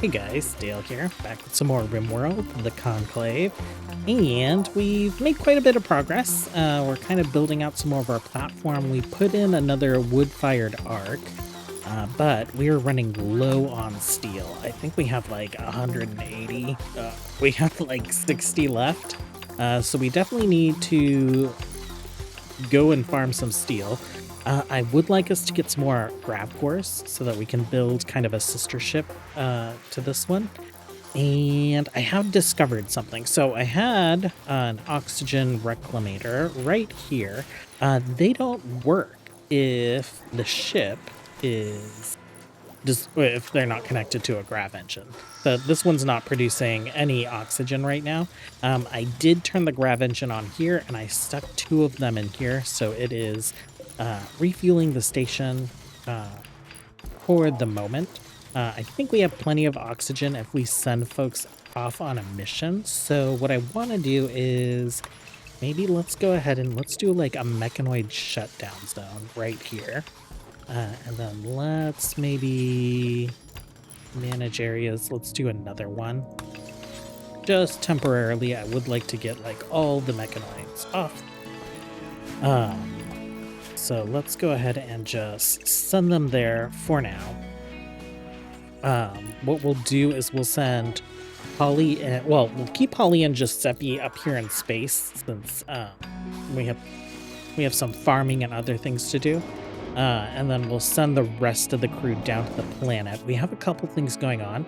Hey guys, Dale here, back with some more RimWorld, the Conclave, and we've made quite a bit of progress. We're kind of building out some more of our platform. We put in another wood-fired arc, but we're running low on steel. I think we have like 180. We have like 60 left, so we definitely need to go and farm some steel. I would like us to get some more grav cores so that we can build kind of a sister ship to this one. And I have discovered something. So I had an oxygen reclamator right here. They don't work if the ship is just if they're not connected to a grav engine. So this one's not producing any oxygen right now. I did turn the grav engine on here and I stuck 2 of them in here. So it is refueling the station for the moment. I think we have plenty of oxygen if we send folks off on a mission. So what I want to do is maybe let's go ahead and let's do like a mechanoid shutdown zone right here. And then let's maybe manage areas. Let's do another one. Just temporarily, I would like to get like all the mechanoids off. So let's go ahead and just send them there for now. What we'll do is we'll send Holly and, well, we'll keep Holly and Giuseppe up here in space since we have some farming and other things to do. And then we'll send the rest of the crew down to the planet. We have a couple things going on.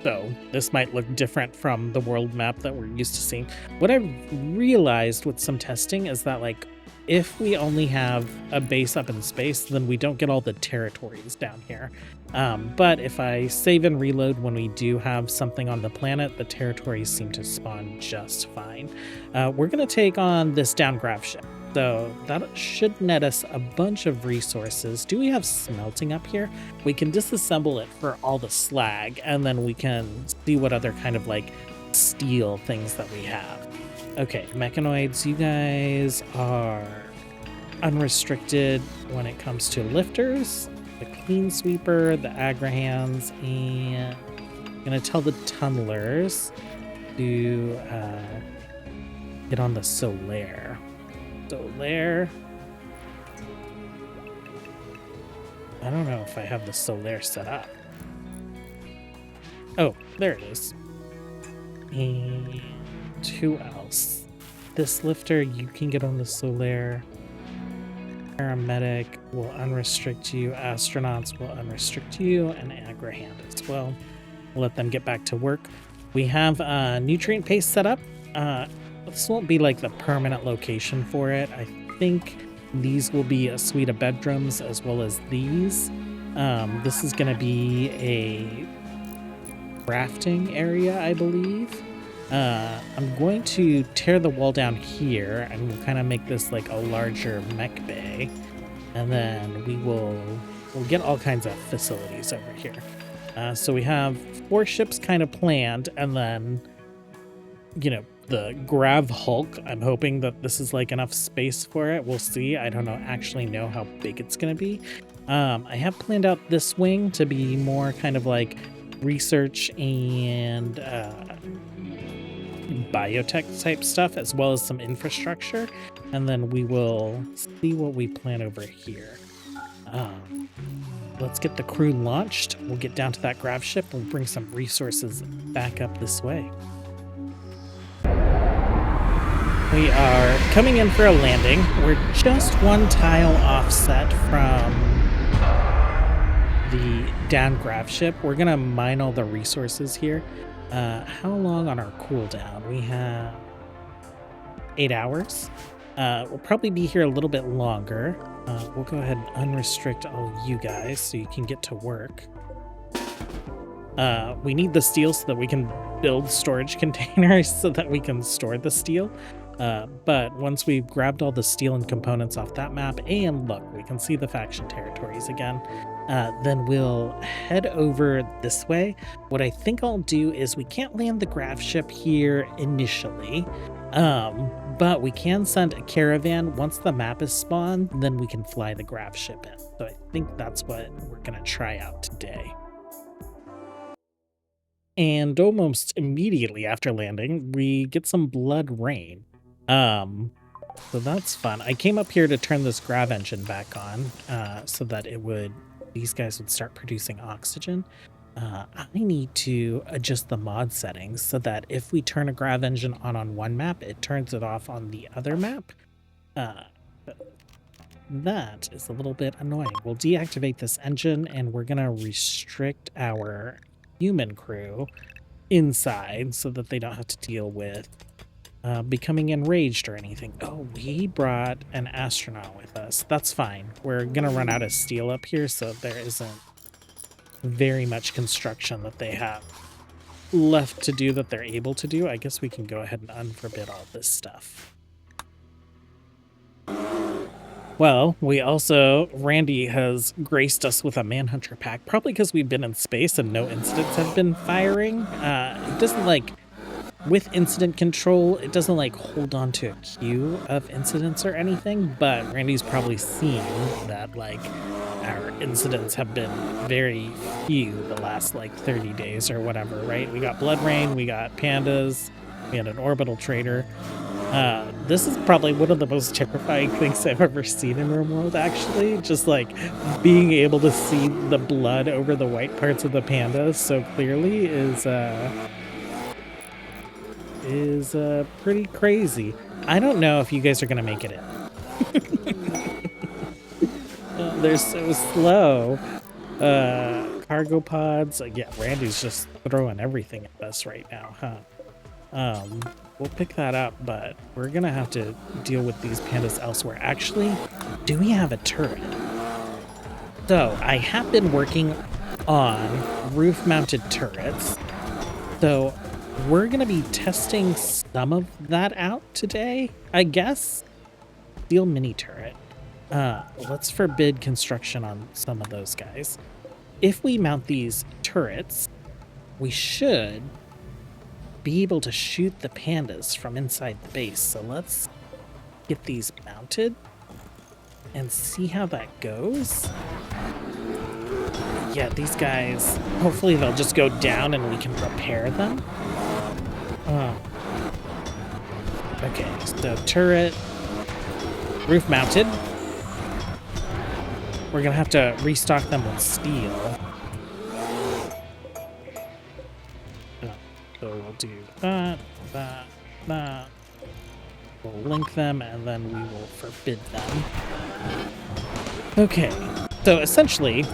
So this might look different from the world map that we're used to seeing. What I've realized with some testing is that like if we only have a base up in space, then we don't get all the territories down here. But if I save and reload when we do have something on the planet, the territories seem to spawn just fine. We're going to take on this down grav ship. So that should net us a bunch of resources. Do we have smelting up here? We can disassemble it for all the slag, and then we can see what other kind of like steel things that we have. Okay, mechanoids, you guys are unrestricted when it comes to lifters, the clean sweeper, the agra-hands, and I'm gonna tell the tunnelers to get on the Solare. Solare. I don't know if I have the Solare set up. Oh, there it is. And who else? This lifter, you can get on the Solare. Paramedic will unrestrict you. Astronauts will unrestrict you. And Agrahand as well. We'll let them get back to work. We have a nutrient paste set up. This won't be like the permanent location for it. I think these will be a suite of bedrooms as well as these. This is going to be a crafting area, I believe. I'm going to tear the wall down here and we'll kind of make this like a larger mech bay. And then we'll get all kinds of facilities over here. So we have 4 ships kind of planned, and then, you know, the Grav Hulk, I'm hoping that this is like enough space for it. We'll see. I don't actually know how big it's going to be. I have planned out this wing to be more kind of like research and biotech type stuff, as well as some infrastructure. And then we will see what we plan over here. Let's get the crew launched. We'll get down to that grav ship. We'll bring some resources back up this way. We are coming in for a landing. We're just 1 tile offset from the down grav ship. We're going to mine all the resources here. How long on our cooldown? We have 8 hours. We'll probably be here a little bit longer. We'll go ahead and unrestrict all you guys so you can get to work. We need the steel so that we can build storage containers so that we can store the steel. But once we've grabbed all the steel and components off that map, and look, we can see the faction territories again, then we'll head over this way. What I think I'll do is we can't land the grav ship here initially, but we can send a caravan. Once the map is spawned, then we can fly the grav ship in. So I think that's what we're going to try out today. And almost immediately after landing, we get some blood rain. So that's fun. I came up here to turn this grav engine back on, so that these guys would start producing oxygen. I need to adjust the mod settings so that if we turn a grav engine on one map, it turns it off on the other map. That is a little bit annoying. We'll deactivate this engine and we're gonna restrict our human crew inside so that they don't have to deal with becoming enraged or anything. Oh, we brought an astronaut with us. That's fine. We're gonna run out of steel up here, so there isn't very much construction that they have left to do that they're able to do. I guess we can go ahead and unforbid all this stuff. Well, Randy has graced us with a Manhunter pack, probably because we've been in space and no incidents have been firing. It doesn't with incident control, it doesn't hold on to a queue of incidents or anything, but Randy's probably seen that our incidents have been very few the last 30 days or whatever, right? We got blood rain, we got pandas, we had an orbital trader. This is probably one of the most terrifying things I've ever seen in RimWorld, actually. Just being able to see the blood over the white parts of the pandas so clearly is pretty crazy. I don't know if you guys are gonna make it in. They're so slow. Cargo pods. Yeah, Randy's just throwing everything at us right now, huh? We'll pick that up, but we're gonna have to deal with these pandas elsewhere. Actually, do we have a turret? So I have been working on roof-mounted turrets. So we're gonna be testing some of that out today, I guess. Steel mini turret. Let's forbid construction on some of those guys. If we mount these turrets, we should be able to shoot the pandas from inside the base. So let's get these mounted and see how that goes. Yeah, these guys, hopefully they'll just go down and we can repair them. Okay, so turret, roof mounted. We're gonna have to restock them with steel. So we'll do that. We'll link them and then we will forbid them. Okay, so essentially,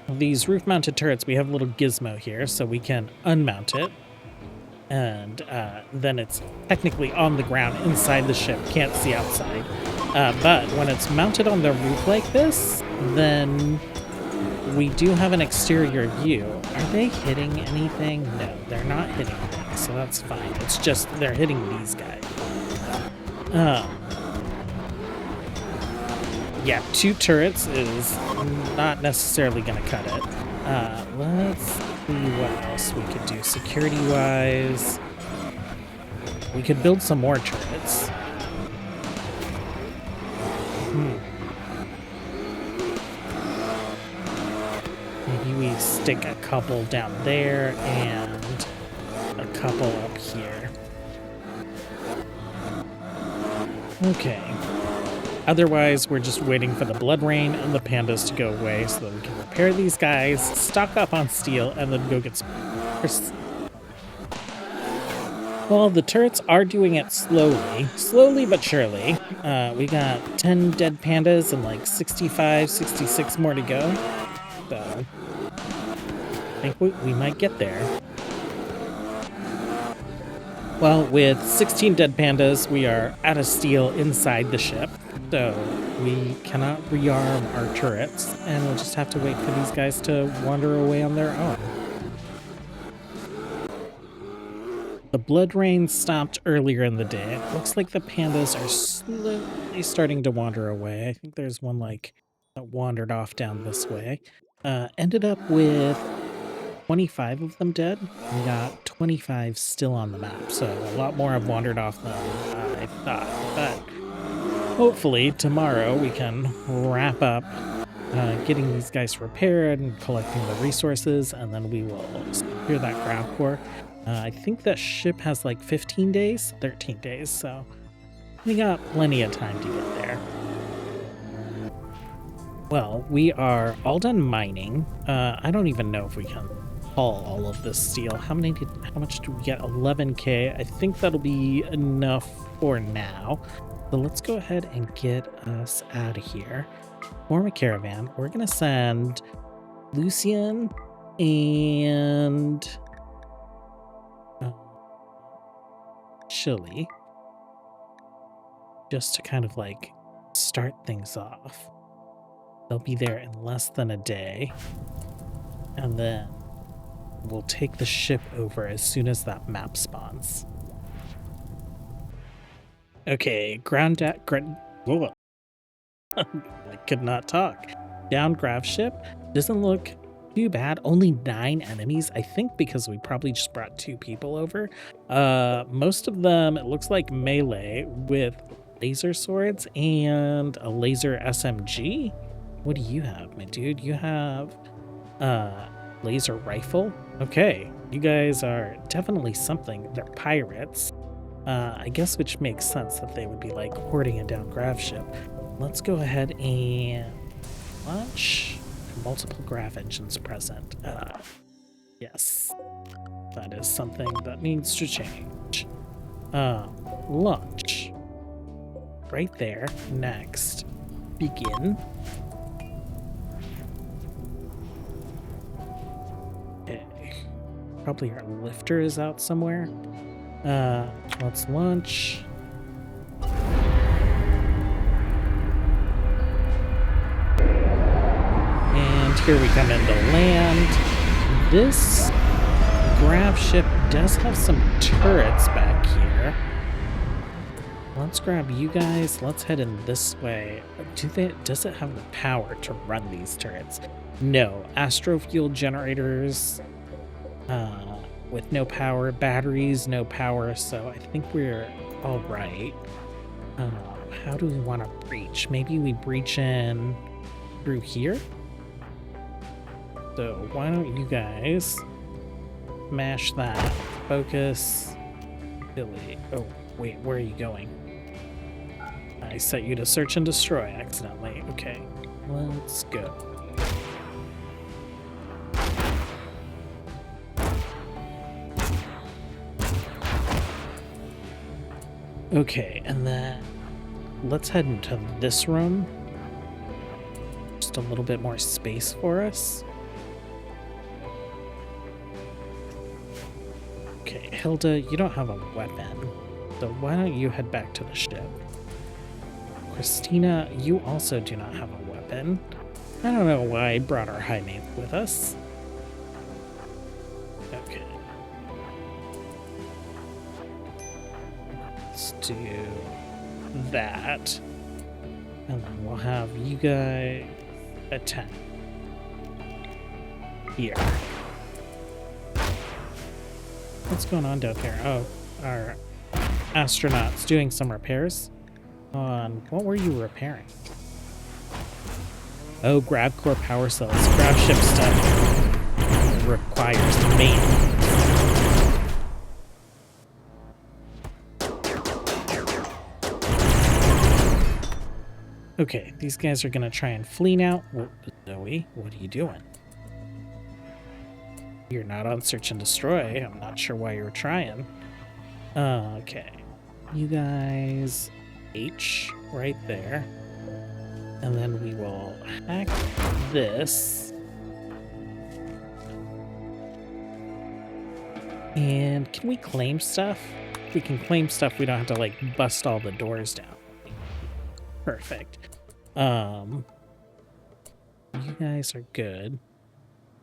these roof-mounted turrets, we have a little gizmo here, so we can unmount it. And then it's technically on the ground inside the ship, can't see outside. But when it's mounted on the roof like this, then we do have an exterior view. Are they hitting anything? No, they're not hitting things, so that's fine. It's just they're hitting these guys. Yeah, 2 turrets is not necessarily going to cut it. Let's see what else we could do security-wise. We could build some more turrets. Maybe we stick a couple down there and a couple up here. Okay. Otherwise, we're just waiting for the blood rain and the pandas to go away so that we can repair these guys, stock up on steel, and then go get some... Well, the turrets are doing it slowly but surely. We got 10 dead pandas and 65, 66 more to go. So, I think we might get there. Well, with 16 dead pandas, we are out of steel inside the ship. So we cannot rearm our turrets, and we'll just have to wait for these guys to wander away on their own. The blood rain stopped earlier in the day. It looks like the pandas are slowly starting to wander away. I think there's one that wandered off down this way. Ended up with 25 of them dead. We got 25 still on the map, so a lot more have wandered off than I thought. But hopefully tomorrow we can wrap up getting these guys repaired and collecting the resources, and then we will secure that grav core. I think that ship has like 15 days, 13 days, so we got plenty of time to get there. Well, we are all done mining. I don't even know if we can haul all of this steel. How much do we get? 11k. I think that'll be enough for now. So let's go ahead and get us out of here. Form a caravan. We're gonna send Lucien and Chili just to kind of like start things off. They'll be there in less than a day, and then we'll take the ship over as soon as that map spawns. Okay, whoa. I could not talk. Down grav ship. Doesn't look too bad. Only 9 enemies, I think, because we probably just brought 2 people over. Most of them, it looks like melee with laser swords and a laser SMG. What do you have, my dude? You have laser rifle. Okay, you guys are definitely something. They're pirates. I guess, which makes sense that they would be like hoarding a down grav ship. Let's go ahead and launch. Multiple grav engines present. Yes, that is something that needs to change. Launch. Right there. Next. Begin. Okay. Probably our lifter is out somewhere. Let's launch. And here we come into land. This grav ship does have some turrets back here. Let's grab you guys. Let's head in this way. Does it have the power to run these turrets? No. Astrofuel generators with no power. Batteries, no power. So I think we're all right. How do we want to breach? Maybe we breach in through here? So why don't you guys smash that? Focus. Billy. Oh, wait, where are you going? I set you to search and destroy accidentally. Okay, let's go. Okay, and then let's head into this room. Just a little bit more space for us. Okay, Hilda, you don't have a weapon, so why don't you head back to the ship? Christina, you also do not have a weapon. I don't know why I brought our high maid with us. Okay. Let's do that. And then we'll have you guys attack. Here. What's going on down here? Oh, our astronaut's doing some repairs. What were you repairing? Oh, grav core power cells. Grav ship stuff requires maintenance. Okay, these guys are gonna try and flee now. Zoe, what are you doing? You're not on search and destroy. I'm not sure why you're trying. Okay. You guys... H right there, and then we will hack this, and can we claim stuff? If we can claim stuff, we don't have to like bust all the doors down. Perfect. You guys are good.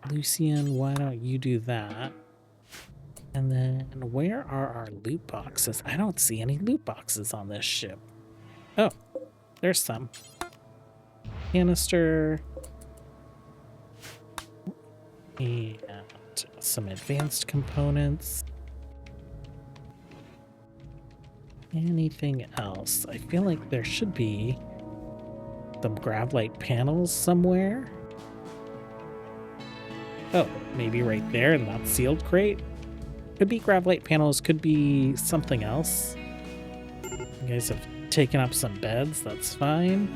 Lucien, why don't you do that? And then where are our loot boxes? I don't see any loot boxes on this ship. Oh, there's some. Canister. And some advanced components. Anything else? I feel like there should be some gravlite panels somewhere. Oh, maybe right there in that sealed crate. Could be gravlite panels, could be something else. You guys have taken up some beds, that's fine.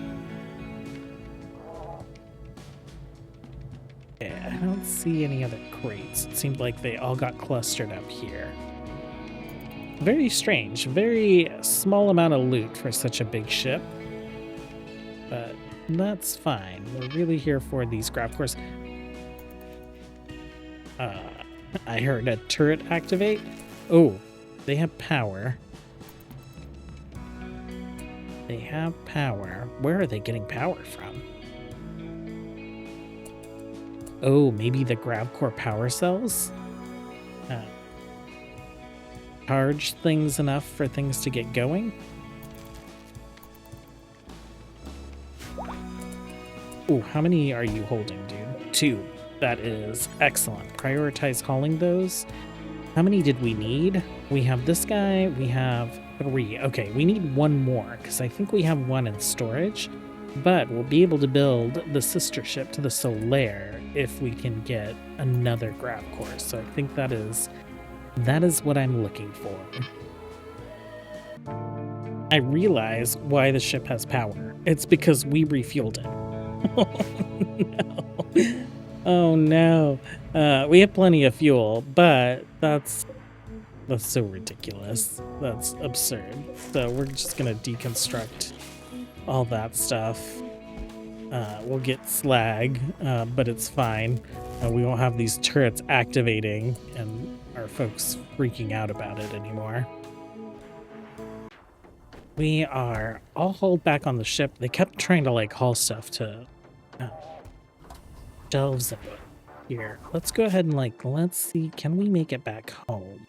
Yeah, I don't see any other crates. It seemed like they all got clustered up here. Very strange, very small amount of loot for such a big ship. But that's fine. We're really here for these grav cores. I heard a turret activate. Oh, they have power. They have power. Where are they getting power from? Oh, maybe the grav core power cells? Charge things enough for things to get going? Oh, how many are you holding, dude? 2. That is excellent. Prioritize hauling those. How many did we need? We have this guy. We have 3. Okay, we need 1 more because I think we have 1 in storage. But we'll be able to build the sister ship to the Solare if we can get another grav core. So I think that is what I'm looking for. I realize why the ship has power. It's because we refueled it. Oh no. We have plenty of fuel, but that's so ridiculous. That's absurd. So we're just gonna deconstruct all that stuff. We'll get slag, but it's fine. We won't have these turrets activating and our folks freaking out about it anymore. We are all hauled back on the ship. They kept trying to like haul stuff to shelves here. Let's go ahead and let's see, can we make it back home?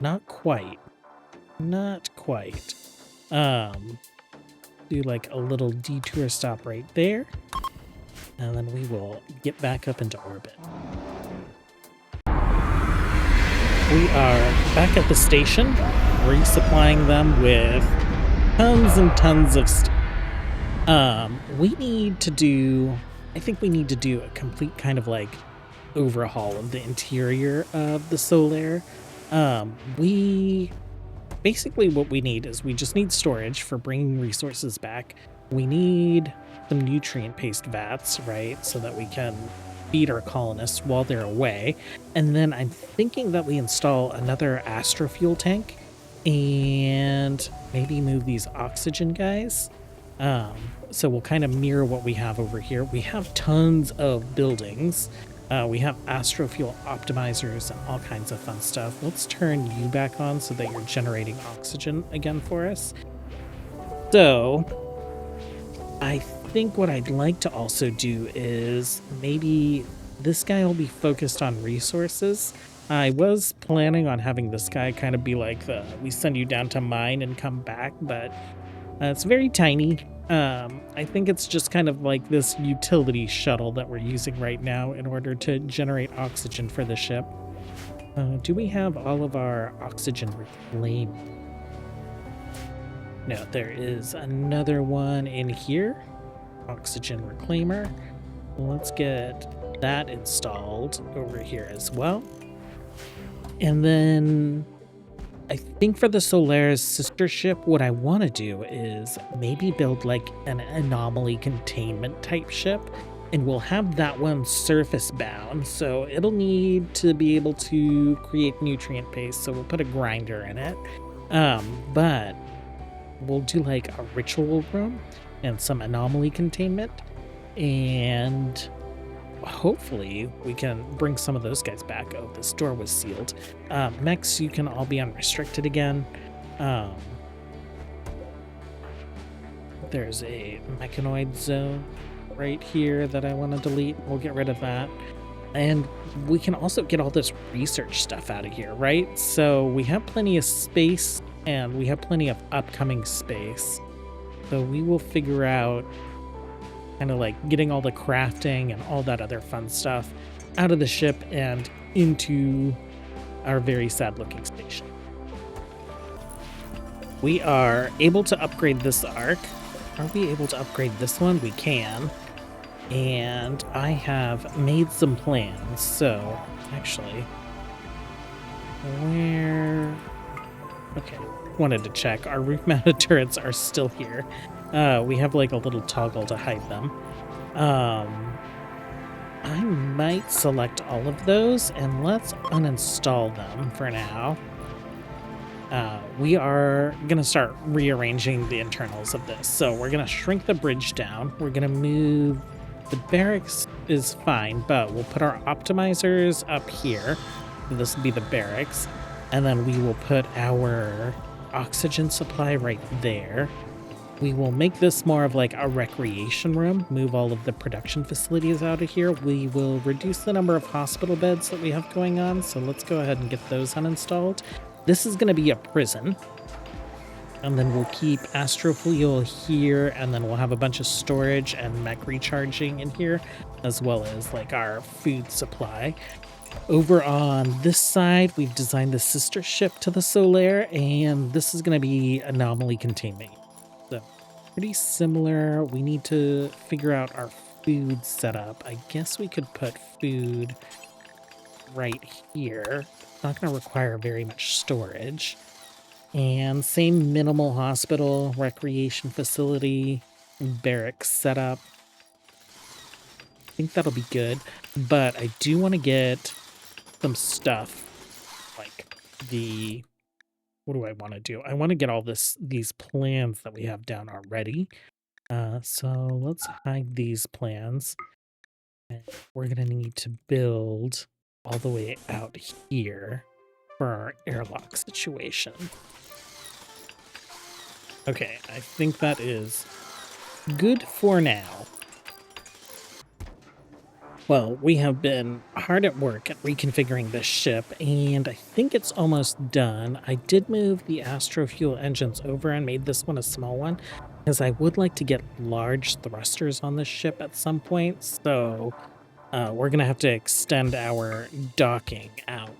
Not quite. Not quite. Do like a little detour stop right there. And then we will get back up into orbit. We are back at the station, resupplying them with tons and tons of stuff. I think we need to do a complete kind of like overhaul of the interior of the Solare. Basically what we need is we just need storage for bringing resources back. We need some nutrient paste vats, right? So that we can feed our colonists while they're away. And then I'm thinking that we install another astrofuel tank and maybe move these oxygen guys. So we'll kind of mirror what we have over here. We have tons of buildings. We have astrofuel optimizers and all kinds of fun stuff. Let's turn you back on so that you're generating oxygen again for us. So I think what I'd like to also do is maybe this guy will be focused on resources. I was planning on having this guy kind of be like we send you down to mine and come back, but it's very tiny. I think it's just kind of like this utility shuttle that we're using right now in order to generate oxygen for the ship. Do we have all of our oxygen reclaimed? No, there is another one in here. Oxygen reclaimer. Let's get that installed over here as well. And then I think for the Solare's sister ship, what I want to do is maybe build like an anomaly containment type ship, and we'll have that one surface bound. So it'll need to be able to create nutrient paste. So we'll put a grinder in it. But we'll do like a ritual room and some anomaly containment, and hopefully we can bring some of those guys back. Oh, this door was sealed. Mechs, you can all be unrestricted again. There's a mechanoid zone right here that I want to delete. We'll get rid of that. And we can also get all this research stuff out of here, right? So we have plenty of space and we have plenty of upcoming space. So we will figure out kind of like getting all the crafting and all that other fun stuff out of the ship and into our very sad looking station. We are able to upgrade this arc. are we able to upgrade this one? We can. And I have made some plans. So, actually, where... Okay, wanted to check. Our roof-mounted turrets are still here. We have like a little toggle to hide them. I might select all of those and let's uninstall them for now. We are going to start rearranging the internals of this. So we're going to shrink the bridge down. We're going to move the barracks is fine, but we'll put our optimizers up here. This will be the barracks. And then we will put our oxygen supply right there. We will make this more of like a recreation room, move all of the production facilities out of here. We will reduce the number of hospital beds that we have going on. So let's go ahead and get those uninstalled. This is going to be a prison. And then we'll keep astrofuel here, and then we'll have a bunch of storage and mech recharging in here, as well as like our food supply. Over on this side, we've designed the sister ship to the Solaire, and this is going to be anomaly containment. So pretty similar. We need to figure out our food setup. I guess we could put food right here. It's not going to require very much storage. And same minimal hospital, recreation facility, barracks setup. I think that'll be good. But I do want to get some stuff like the... What do I want to do? I want to get all these plans that we have down already. So let's hide these plans. And we're going to need to build all the way out here for our airlock situation. Okay, I think that is good for now. Well, we have been hard at work at reconfiguring this ship, and I think it's almost done. I did move the astrofuel engines over and made this one a small one, because I would like to get large thrusters on this ship at some point, so we're going to have to extend our docking out.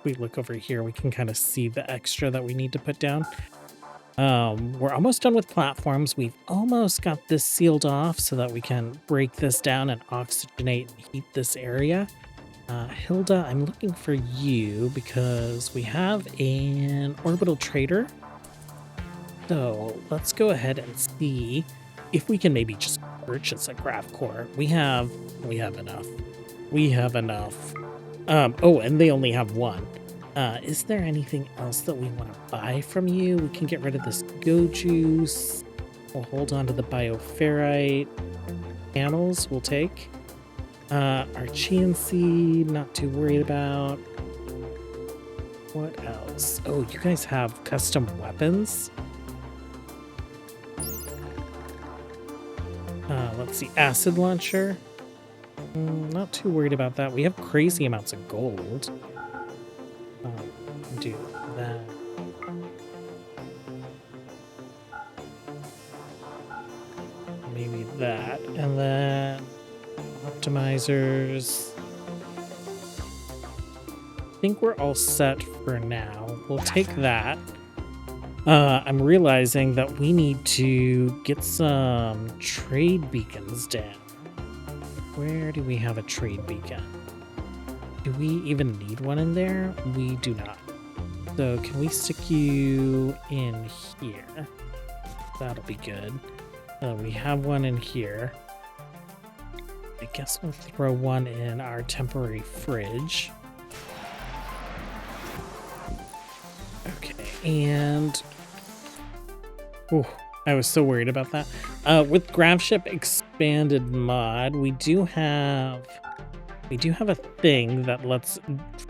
We look over here, we can kind of see the extra that we need to put down. We're almost done with platforms. We've almost got this sealed off so that we can break this down and oxygenate and heat this area. Hilda, I'm looking for you because we have an orbital trader. So let's go ahead and see if we can maybe just purchase a grav core. We have enough. We have enough. Oh, and they only have one. Is there anything else that we want to buy from you? We can get rid of this go juice. We'll hold on to the bioferrite. Panels we'll take. Archean seed, not too worried about. What else? Oh, you guys have custom weapons. Let's see, acid launcher. Not too worried about that. We have crazy amounts of gold. Do that. Maybe that. And then optimizers. I think we're all set for now. We'll take that. I'm realizing that we need to get some trade beacons down. Where do we have a trade beacon? Do we even need one in there? We do not. So can we stick you in here? That'll be good. We have one in here. I guess we'll throw one in our temporary fridge. Okay, and... Oh, I was so worried about that. With Gravship Expanded mod, we do have a thing that lets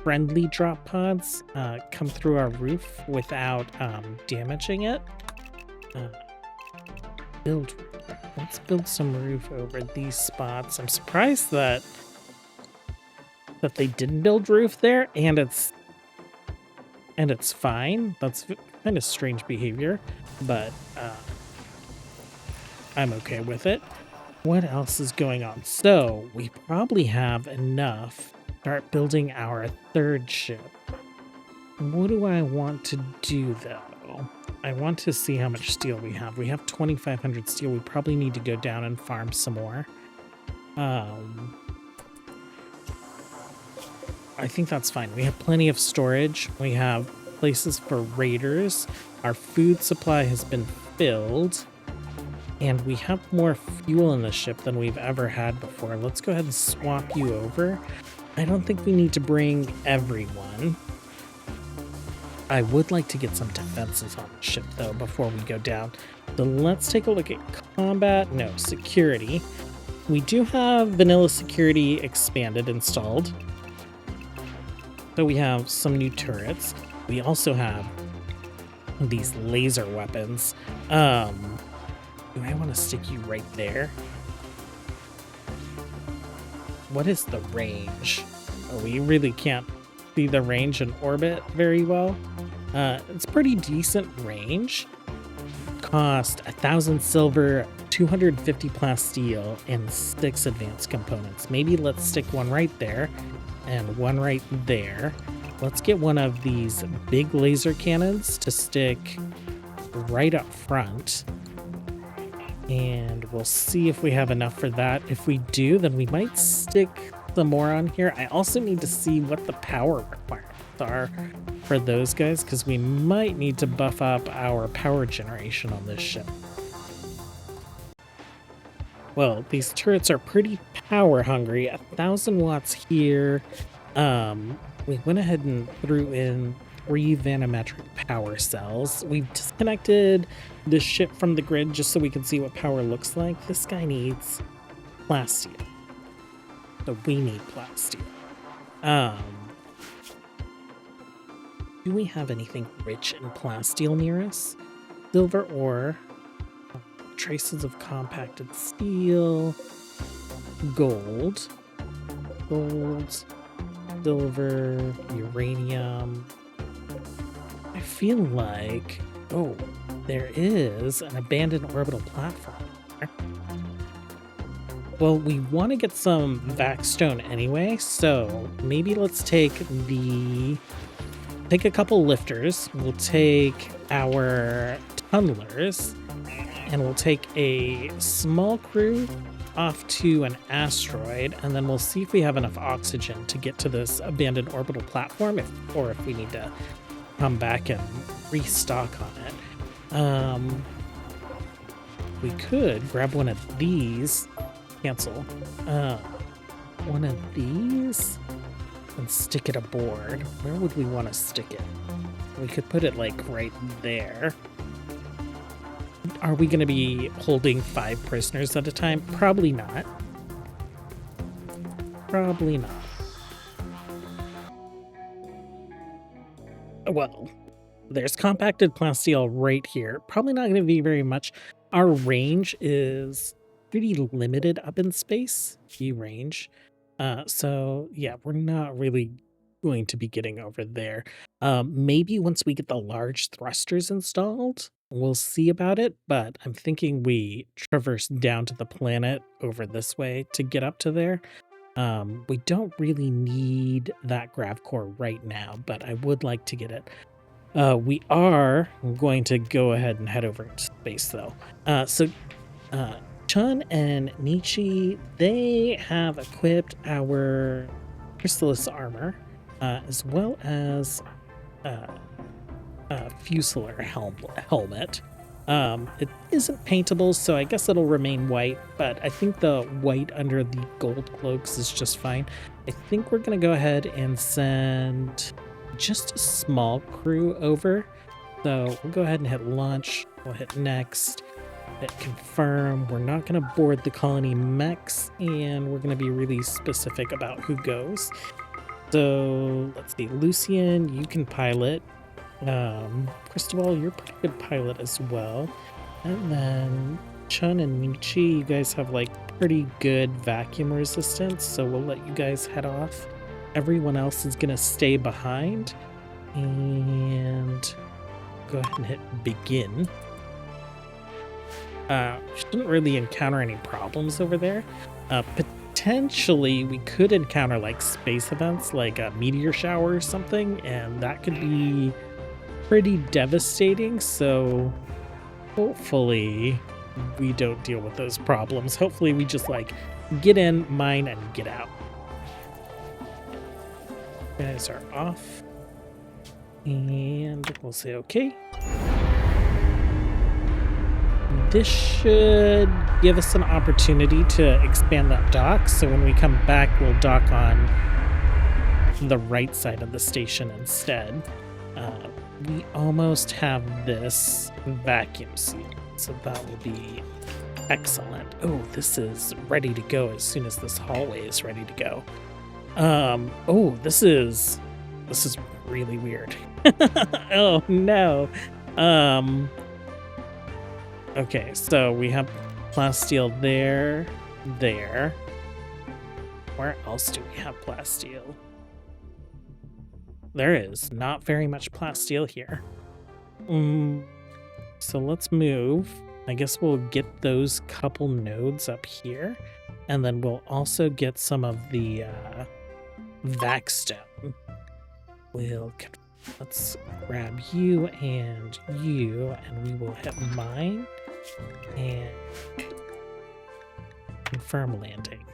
friendly drop pods come through our roof without damaging it. Let's build some roof over these spots. I'm surprised that they didn't build roof there, and it's fine. That's kind of strange behavior, but I'm okay with it. What else is going on? So we probably have enough to start building our third ship. What do I want to do, though? I want to see how much steel we have. We have 2,500 steel. We probably need to go down and farm some more. I think that's fine. We have plenty of storage. We have places for raiders. Our food supply has been filled. And we have more fuel in the ship than we've ever had before. Let's go ahead and swap you over. I don't think we need to bring everyone. I would like to get some defenses on the ship, though, before we go down. So let's take a look at combat. No, security. We do have vanilla security expanded installed. So we have some new turrets. We also have these laser weapons. Do I want to stick you right there? What is the range? Oh, we really can't see the range in orbit very well. It's pretty decent range. Cost 1,000 silver, 250 plasteel, and 6 advanced components. Maybe let's stick one right there and one right there. Let's get one of these big laser cannons to stick right up front. And we'll see if we have enough for that. If we do, then we might stick some more on here. I also need to see what the power requirements are for those guys, because we might need to buff up our power generation on this ship. Well, these turrets are pretty power hungry. 1,000 watts here. We went ahead and threw in 3 vanometric power cells. We've disconnected the ship from the grid just so we can see what power looks like. This guy needs plasteel. So we need plasteel. Do we have anything rich in plasteel near us? Silver ore, traces of compacted steel, gold, silver, uranium. I feel like, oh, there is an abandoned orbital platform there. Well, we want to get some vac-stone anyway, so maybe let's take a couple lifters. We'll take our tunnelers, and we'll take a small crew off to an asteroid, and then we'll see if we have enough oxygen to get to this abandoned orbital platform, or if we need to come back and restock on it. We could grab one of these, cancel, one of these, and stick it aboard. Where would we want to stick it? We could put it like right there. Are we going to be holding 5 prisoners at a time? Probably not. Probably not. Well, there's compacted plasteel right here. Probably not going to be very much. Our range is pretty limited up in space. View range. So yeah, we're not really going to be getting over there. Maybe once we get the large thrusters installed, we'll see about it, but I'm thinking we traverse down to the planet over this way to get up to there. We don't really need that grav core right now, but I would like to get it. We are going to go ahead and head over to space though. So Chun and Nietzsche, they have equipped our chrysalis armor, as well as Fusilier helmet. It isn't paintable, so I guess it'll remain white, but I think the white under the gold cloaks is just fine. I think we're going to go ahead and send just a small crew over. So we'll go ahead and hit launch. We'll hit next, hit confirm. We're not going to board the colony mechs, and we're going to be really specific about who goes. So let's see, Lucien, you can pilot. Cristobal, you're a pretty good pilot as well. And then Chun and Nietzsche, you guys have like pretty good vacuum resistance, so we'll let you guys head off. Everyone else is gonna stay behind, and go ahead and hit begin. Shouldn't really encounter any problems over there. potentially we could encounter like space events, like a meteor shower or something, and that could be pretty devastating. So hopefully we don't deal with those problems. Hopefully we just like get in, mine, and get out. You guys are off. And we'll say okay. This should give us an opportunity to expand that dock. So when we come back, we'll dock on the right side of the station instead. We almost have this vacuum seal, so that will be excellent. Oh, this is ready to go as soon as this hallway is ready to go. Oh, this is really weird. Oh no. Okay, so we have plasteel there. Where else do we have plasteel? There is not very much plasteel here. So let's move. I guess we'll get those couple nodes up here, and then we'll also get some of the vac-stone. Let's grab you, and we will hit mine and confirm landing.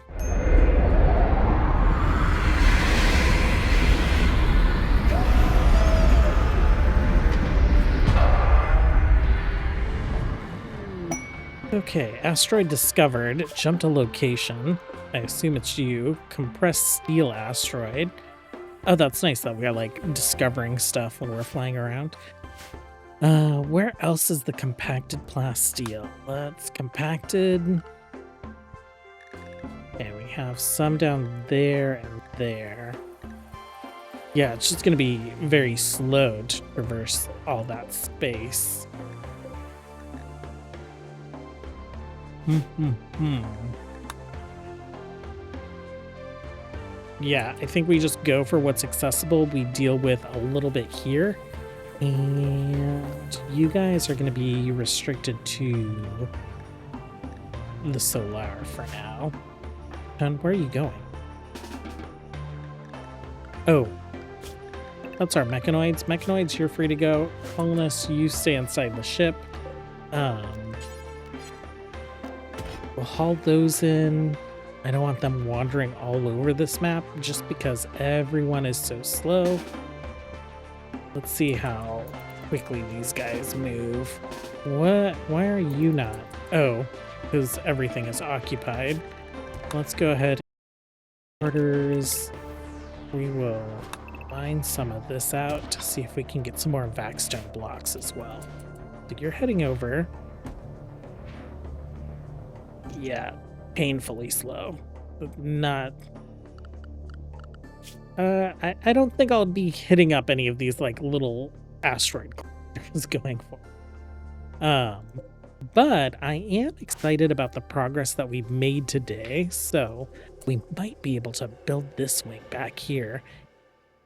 Okay, asteroid discovered. Jump to location. I assume it's you. Compressed steel asteroid. Oh, that's nice that we are like discovering stuff when we're flying around. Where else is the compacted plasteel? Let's compacted. Okay, we have some down there and there. Yeah, it's just gonna be very slow to traverse all that space. Yeah, I think we just go for what's accessible. We deal with a little bit here. And you guys are going to be restricted to the Solar for now. And where are you going? Oh, that's our mechanoids. Mechanoids, you're free to go. Colonists, you stay inside the ship. We'll haul those in. I don't want them wandering all over this map just because everyone is so slow. Let's see how quickly these guys move. What? Why are you not? Oh, because everything is occupied. Let's go ahead. Orders. We will mine some of this out to see if we can get some more vac-stone blocks as well. So you're heading over. Yeah, painfully slow. Not... I don't think I'll be hitting up any of these like little asteroid clusters going forward. But I am excited about the progress that we've made today, so we might be able to build this wing back here.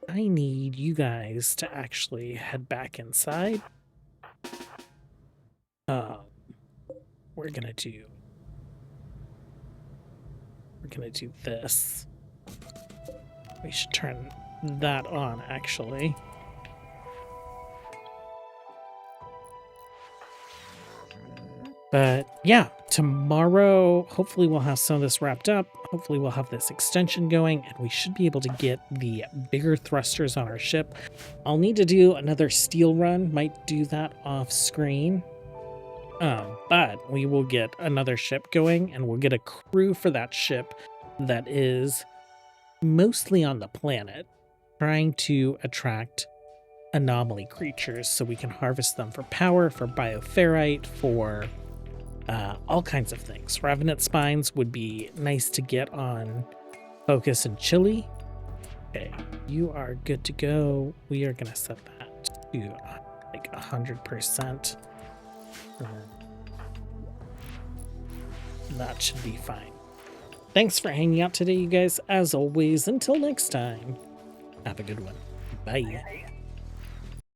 I need you guys to actually head back inside. We're gonna do this. We should turn that on, actually. But yeah, tomorrow, hopefully we'll have some of this wrapped up. Hopefully we'll have this extension going, and we should be able to get the bigger thrusters on our ship. I'll need to do another steel run. Might do that off screen. But we will get another ship going, and we'll get a crew for that ship that is mostly on the planet, trying to attract anomaly creatures so we can harvest them for power, for bioferrite, for all kinds of things. Revenant spines would be nice to get on Focus and Chili. Okay, you are good to go. We are going to set that to like 100%. That should be fine. Thanks for hanging out today, you guys. As always, until next time, have a good one. Bye.